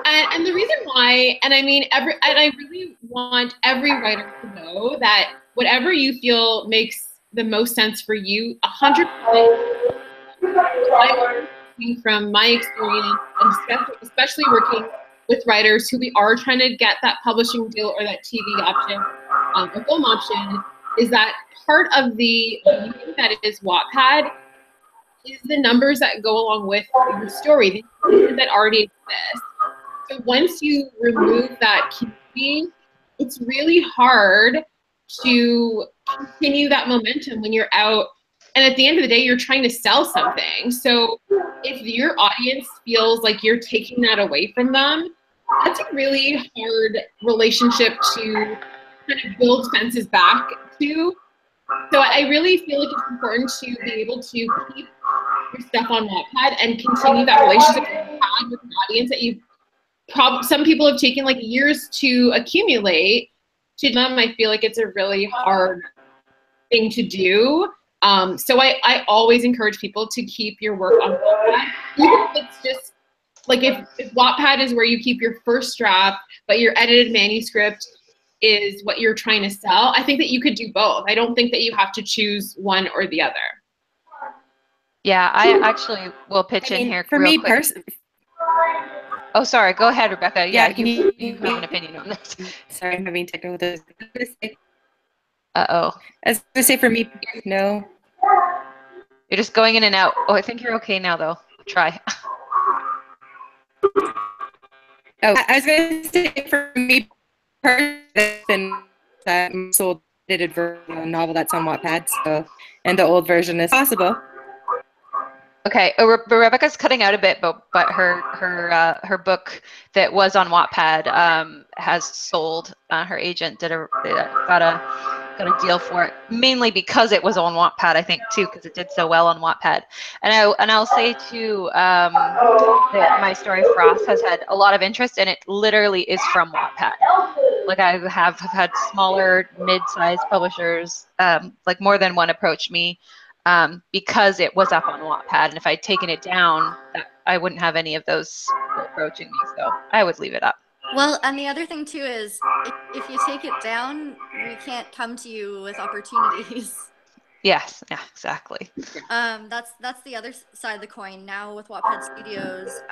And the reason why, and I mean, I really want every writer to know that whatever you feel makes the most sense for you, 100%. From my experience, and especially working with writers who we are trying to get that publishing deal or that TV option, or film option, is that part of the beauty that is Wattpad is the numbers that go along with your story, the numbers that already exist. So once you remove that community, it's really hard to continue that momentum when you're out. And at the end of the day, you're trying to sell something. So if your audience feels like you're taking that away from them, that's a really hard relationship to kind of build fences back to. So I really feel like it's important to be able to keep your stuff on Wattpad and continue that relationship that you have with an audience that you've some people have taken like years to accumulate. To them, I feel like it's a really hard thing to do. So I always encourage people to keep your work on Wattpad, even if it's just like if Wattpad is where you keep your first draft, but your edited manuscript is what you're trying to sell, I think that you could do both. I don't think that you have to choose one or the other. Yeah, I actually will pitch in here for real me quick. personally. Oh, sorry. Go ahead, Rebecca. Yeah, can you have an opinion on this. Sorry, I'm having technical difficulties. Uh-oh. I was gonna say for me, no. You're just going in and out. Oh, I think you're okay now, though. Try. Oh, I was gonna say for me personally, it's been sold edited version of a novel that's on Wattpad, so, and the old version is possible. Okay, Rebecca's cutting out a bit, but her book that was on Wattpad has sold. Her agent got a deal for it, mainly because it was on Wattpad, I think, too, because it did so well on Wattpad. And I'll say too that My Story Frost has had a lot of interest, and it literally is from Wattpad. Like I have had smaller, mid-sized publishers, like more than one, approach me. Because it was up on Wattpad, and if I'd taken it down, I wouldn't have any of those people approaching me, so I would leave it up. Well, and the other thing too is if you take it down, we can't come to you with opportunities. Yes, yeah, exactly. That's the other side of the coin. Now with Wattpad Studios,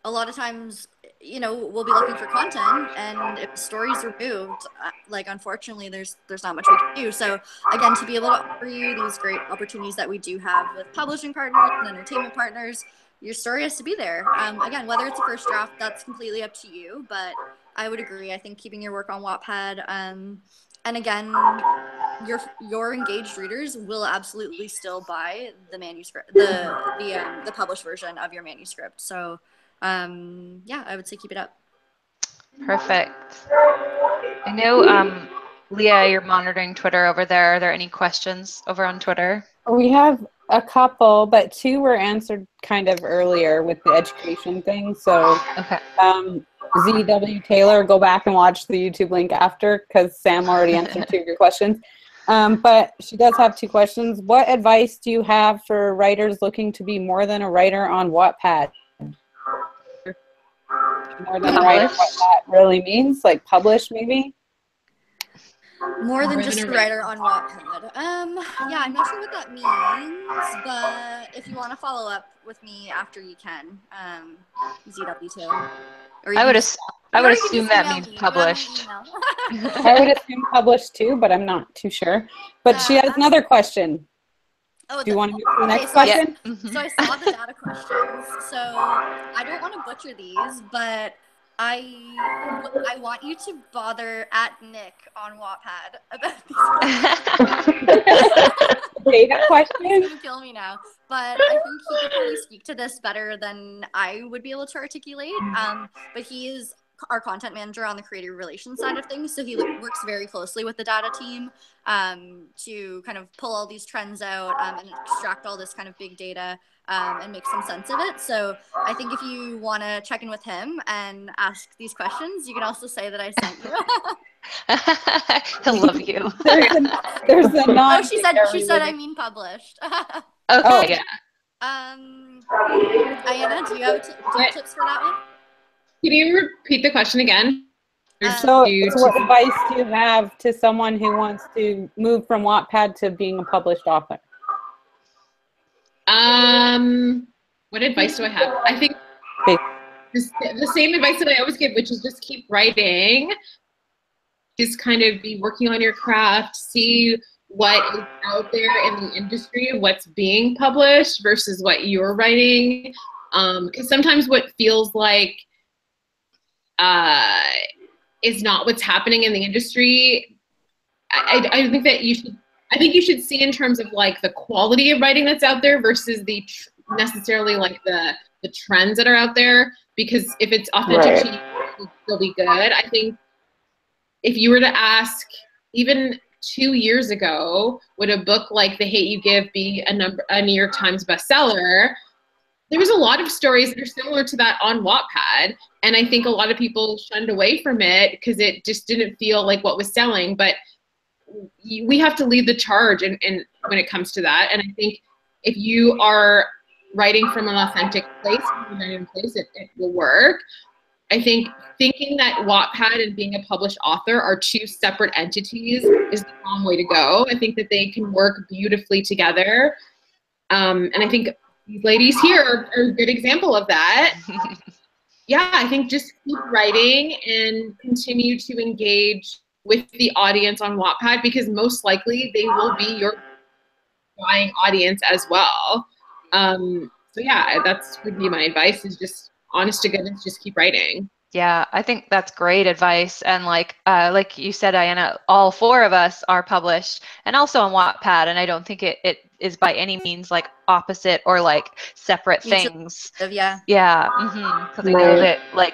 a lot of times, you know, we'll be looking for content, and if the story's removed, like unfortunately, there's not much we can do. So again, to be able to offer you these great opportunities that we do have with publishing partners and entertainment partners, your story has to be there. Again, whether it's a first draft, that's completely up to you. But I would agree. I think keeping your work on Wattpad, and again, your engaged readers will absolutely still buy the manuscript, the published version of your manuscript. So. Yeah, I would say keep it up. Perfect. I know, Leah, you're monitoring Twitter over there. Are there any questions over on Twitter? We have a couple, but 2 were answered kind of earlier with the education thing. So, okay. ZW Taylor, go back and watch the YouTube link after, because Sam already answered 2 of your questions. But she does have 2 questions. What advice do you have for writers looking to be more than a writer on Wattpad? More than writer, what that really means, like publish maybe? More than just a writer on Wattpad. Yeah, I'm not sure what that means, but if you want to follow up with me after, you can. ZW Taylor. I would assume that means published. I would assume published too, but I'm not too sure. But she has another question. Oh, do you want to move to the next question? Yeah. So I saw the data questions. So I don't want to butcher these, but I want you to bother at Nick on Wattpad about these data questions. He's gonna kill me now, but I think he could probably speak to this better than I would be able to articulate. But he is our content manager on the creative relations side of things, so he works very closely with the data team to kind of pull all these trends out and extract all this kind of big data and make some sense of it. So I think if you want to check in with him and ask these questions, you can also say that I sent you. He'll love you. There's a non. Oh, she said I mean published. Okay. Oh. Yeah. Ayanna, do you have tips for that one? Can you repeat the question again? So what advice do you have to someone who wants to move from Wattpad to being a published author? What advice do I have? I think the same advice that I always give, which is just keep writing. Just kind of be working on your craft, see what is out there in the industry, what's being published versus what you're writing. Because sometimes what feels like is not what's happening in the industry. I think that you should see in terms of like the quality of writing that's out there versus the necessarily like the trends that are out there, because if it's authentic to you, it'll still be good. I think if you were to ask even 2 years ago, would a book like The Hate You Give be a New York Times bestseller? There was a lot of stories that are similar to that on Wattpad, and I think a lot of people shunned away from it because it just didn't feel like what was selling. But we have to lead the charge when it comes to that. And I think if you are writing from an authentic place, from a genuine place, it will work. I think thinking that Wattpad and being a published author are two separate entities is the wrong way to go. I think that they can work beautifully together. And I think these ladies here are a good example of that. Yeah, I think just keep writing and continue to engage with the audience on Wattpad, because most likely they will be your buying audience as well. So yeah, that's would be my advice, is just honest to goodness, just keep writing. Yeah, I think that's great advice. And like you said, Diana, all four of us are published and also on Wattpad. And I don't think it is by any means like opposite or like separate things. Yeah. Yeah. Because I know that like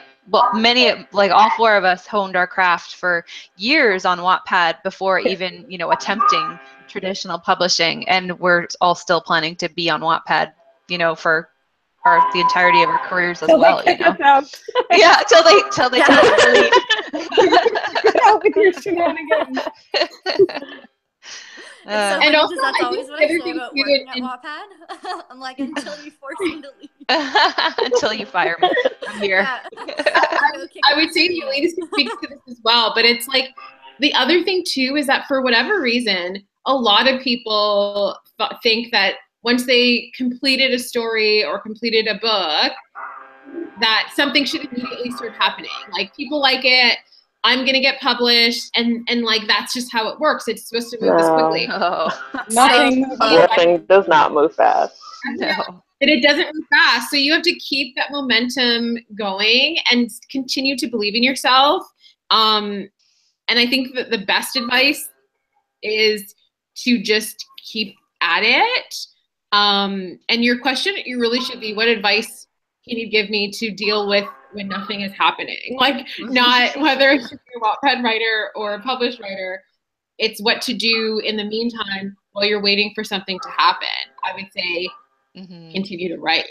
all four of us honed our craft for years on Wattpad before even, attempting traditional publishing. And we're all still planning to be on Wattpad, for the entirety of our careers as well, Yeah, till they tell us to leave. Get out with your shenanigans. And also, that's always what I say about working at Wattpad. I'm like, until you force me to leave. Until you fire me. I'm here. Yeah. I would say you ladies can speak to this as well, but it's like the other thing too is that for whatever reason, a lot of people think that once they completed a story or completed a book, that something should immediately start happening. Like, people like it, I'm gonna get published, and like that's just how it works. It's supposed to move as quickly. Nothing does not move fast. No. But it doesn't move fast. So you have to keep that momentum going and continue to believe in yourself. And I think that the best advice is to just keep at it. And your question, you really should be, what advice can you give me to deal with when nothing is happening? Like, not whether it's a Wattpad writer or a published writer, it's what to do in the meantime while you're waiting for something to happen. I would say continue to write.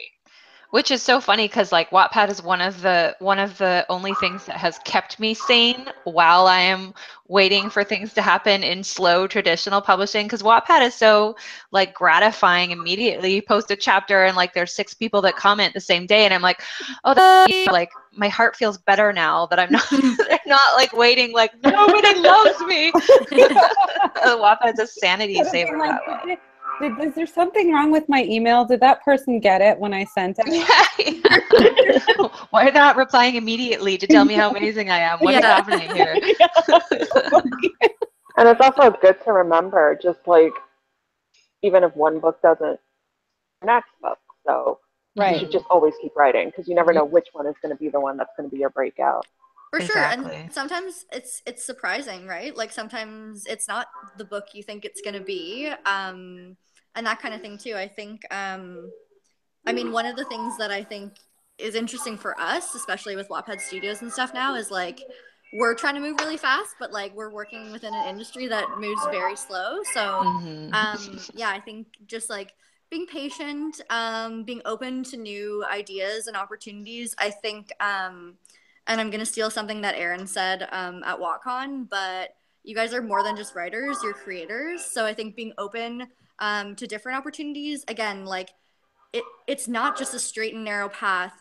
Which is so funny because like Wattpad is one of the only things that has kept me sane while I am waiting for things to happen in slow traditional publishing, because Wattpad is so like gratifying immediately. You post a chapter and like there's 6 people that comment the same day, and I'm like, oh, that's like my heart feels better now that I'm not like waiting like nobody loves me. Wattpad's a sanity saver that way. Is there something wrong with my email? Did that person get it when I sent it? Yeah. Why not replying immediately to tell me how amazing I am? What is happening here? And it's also good to remember, just like, even if one book doesn't, next book. So you should just always keep writing, because you never know which one is going to be the one that's going to be your breakout. For sure. And sometimes it's surprising, right? Like, sometimes it's not the book you think it's going to be. And that kind of thing too. I think, I mean, one of the things that I think is interesting for us, especially with Wattpad Studios and stuff now, is like, we're trying to move really fast, but like we're working within an industry that moves very slow. So, yeah, I think just like being patient, being open to new ideas and opportunities. I think, and I'm going to steal something that Erin said at WatCon, but you guys are more than just writers, you're creators. So I think being open to different opportunities, again, like it's not just a straight and narrow path.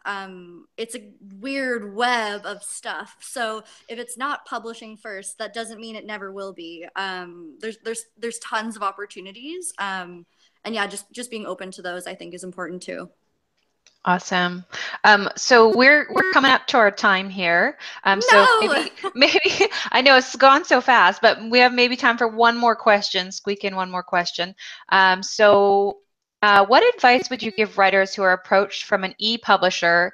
It's a weird web of stuff. So if it's not publishing first, that doesn't mean it never will be. There's tons of opportunities. And yeah, just being open to those, I think, is important too. Awesome. So we're coming up to our time here. So maybe I know it's gone so fast, but we have maybe time for one more question. Squeak in one more question. What advice would you give writers who are approached from an e-publisher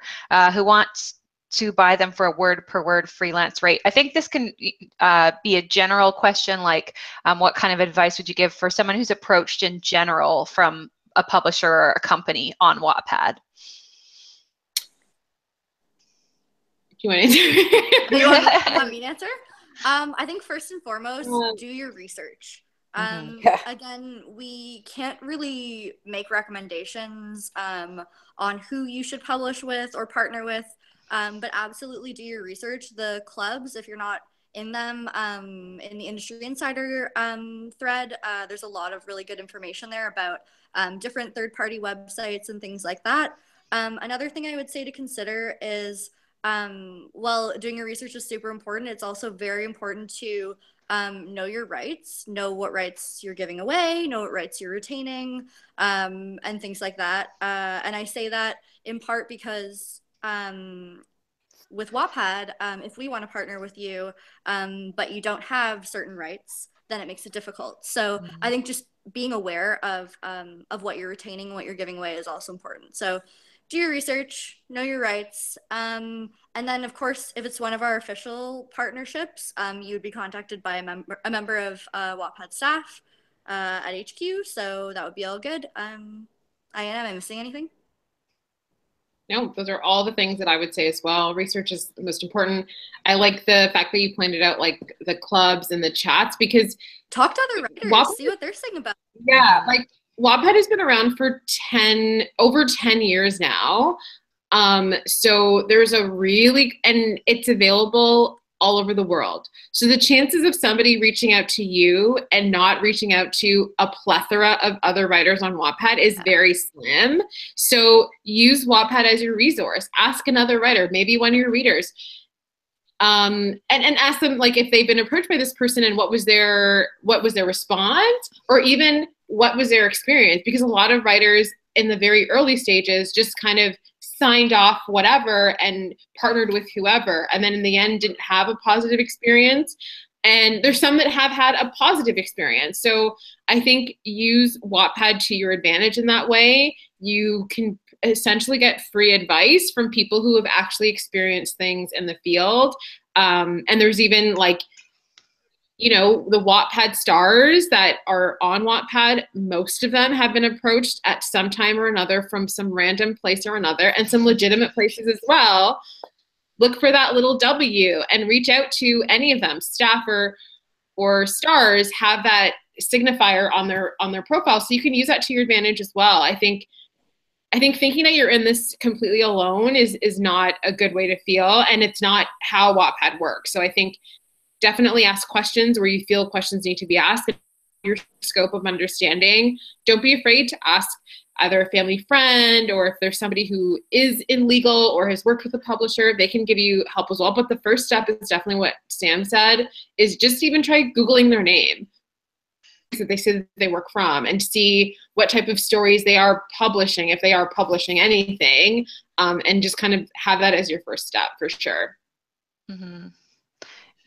who wants to buy them for a word per word freelance rate? I think this can be a general question, like what kind of advice would you give for someone who's approached in general from a publisher or a company on Wattpad? Do you want to answer? You want me to answer? I think first and foremost, do your research. Again, we can't really make recommendations on who you should publish with or partner with, but absolutely do your research. The clubs, if you're not in them. In the Industry Insider thread, there's a lot of really good information there about different third-party websites and things like that. Another thing I would say to consider is, while doing your research is super important, it's also very important to know your rights, know what rights you're giving away, know what rights you're retaining, and things like that. And I say that in part because with Wattpad, if we want to partner with you, but you don't have certain rights, then it makes it difficult. So I think just being aware of what you're retaining and what you're giving away is also important. So do your research, know your rights, and then of course, if it's one of our official partnerships, you would be contacted by a member of Wattpad staff at HQ. So that would be all good. Am I missing anything? No, those are all the things that I would say as well. Research is the most important. I like the fact that you pointed out like the clubs and the chats, because talk to other writers, see what they're saying about it. Yeah, like Wattpad has been around for over 10 years now. So there's and it's available all over the world. So the chances of somebody reaching out to you and not reaching out to a plethora of other writers on Wattpad is very slim. So use Wattpad as your resource. Ask another writer, maybe one of your readers, and ask them like if they've been approached by this person and what was their response, or even what was their experience, because a lot of writers in the very early stages just kind of signed off whatever and partnered with whoever, and then in the end didn't have a positive experience. And there's some that have had a positive experience. So I think use Wattpad to your advantage in that way. You can essentially get free advice from people who have actually experienced things in the field. And there's even like, you know, the Wattpad stars that are on Wattpad, most of them have been approached at some time or another from some random place or another, and some legitimate places as well. Look for that little W and reach out to any of them. Staff or stars have that signifier on their profile, so you can use that to your advantage as well. I think thinking that you're in this completely alone is not a good way to feel, and it's not how Wattpad works. So I think definitely ask questions where you feel questions need to be asked, your scope of understanding. Don't be afraid to ask either a family friend, or if there's somebody who is in legal or has worked with a publisher, they can give you help as well. But the first step is definitely what Sam said, is just even try Googling their name that they say that they work from, and see what type of stories they are publishing, if they are publishing anything, and just kind of have that as your first step for sure. Mm-hmm.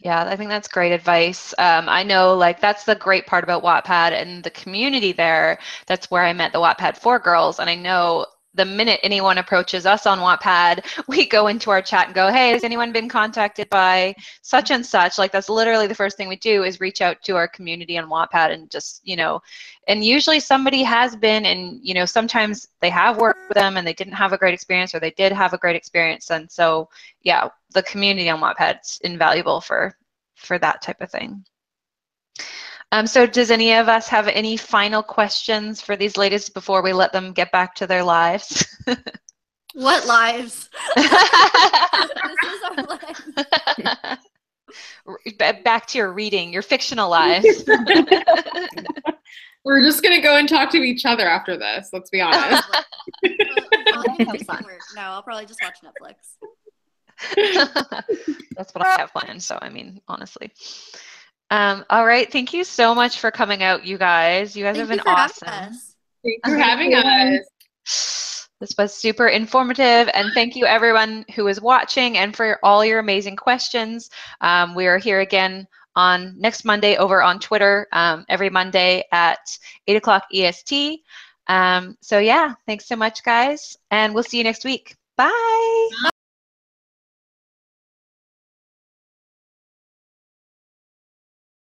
Yeah, I think that's great advice. I know, like, that's the great part about Wattpad and the community there. That's where I met the Wattpad4 girls. And I know the minute anyone approaches us on Wattpad, we go into our chat and go, hey, has anyone been contacted by such and such? Like, that's literally the first thing we do, is reach out to our community on Wattpad and just, you know, and usually somebody has been, and, you know, sometimes they have worked with them and they didn't have a great experience, or they did have a great experience. And so, yeah, the community on Wattpad is invaluable for that type of thing. So does any of us have any final questions for these ladies before we let them get back to their lives? What lives? This is our life. Back to your reading, your fictional lives. We're just going to go and talk to each other after this, let's be honest. No, I'll probably just watch Netflix. That's what I have planned, so I mean, honestly. All right, thank you so much for coming out, you guys. You guys have been awesome. Thanks for having us. This was super informative, and thank you everyone who is watching and for all your amazing questions. We are here again on next Monday over on Twitter, every Monday at 8 o'clock EST. So yeah, thanks so much, guys, and we'll see you next week. Bye.